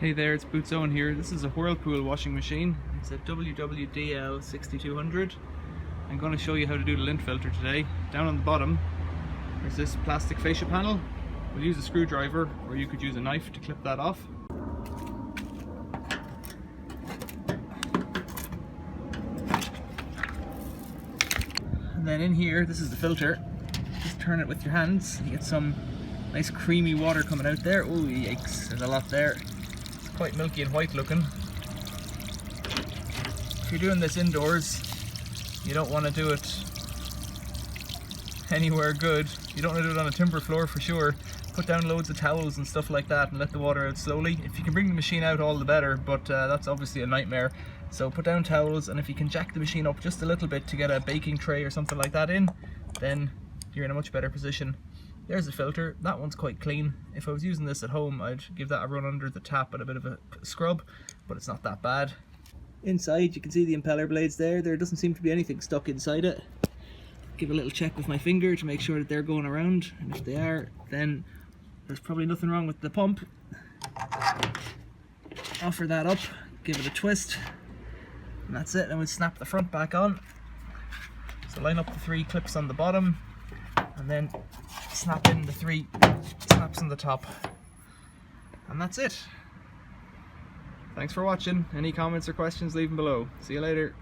Hey there, it's Bootzone here. This is a Whirlpool washing machine. It's a WWDL 6200. I'm going to show you how to do the lint filter today. Down on the bottom, there's this plastic fascia panel. We'll use a screwdriver, or you could use a knife to clip that off. And then in here, this is the filter. Just turn it with your hands. You get some nice creamy water coming out there. Oh yikes, there's a lot there. Quite milky and white looking. If you're doing this indoors, you don't want to do it anywhere good. You don't want to do it on a timber floor for sure. Put down loads of towels and stuff like that and let the water out slowly. If you can bring the machine out, all the better, but that's obviously a nightmare. So put down towels, and if you can jack the machine up just a little bit to get a baking tray or something like that in, then you're in a much better position. There's the filter. That one's quite clean. If I was using this at home, I'd give that a run under the tap and a bit of a scrub, but it's not that bad. Inside, you can see the impeller blades there. There doesn't seem to be anything stuck inside it. Give a little check with my finger to make sure that they're going around, and if they are, then there's probably nothing wrong with the pump. Offer that up, give it a twist, and that's it. And we'll snap the front back on. So line up the 3 clips on the bottom, and then snap in the 3 snaps on the top, and that's it. Thanks for watching. Any comments or questions, leave them below. See you later.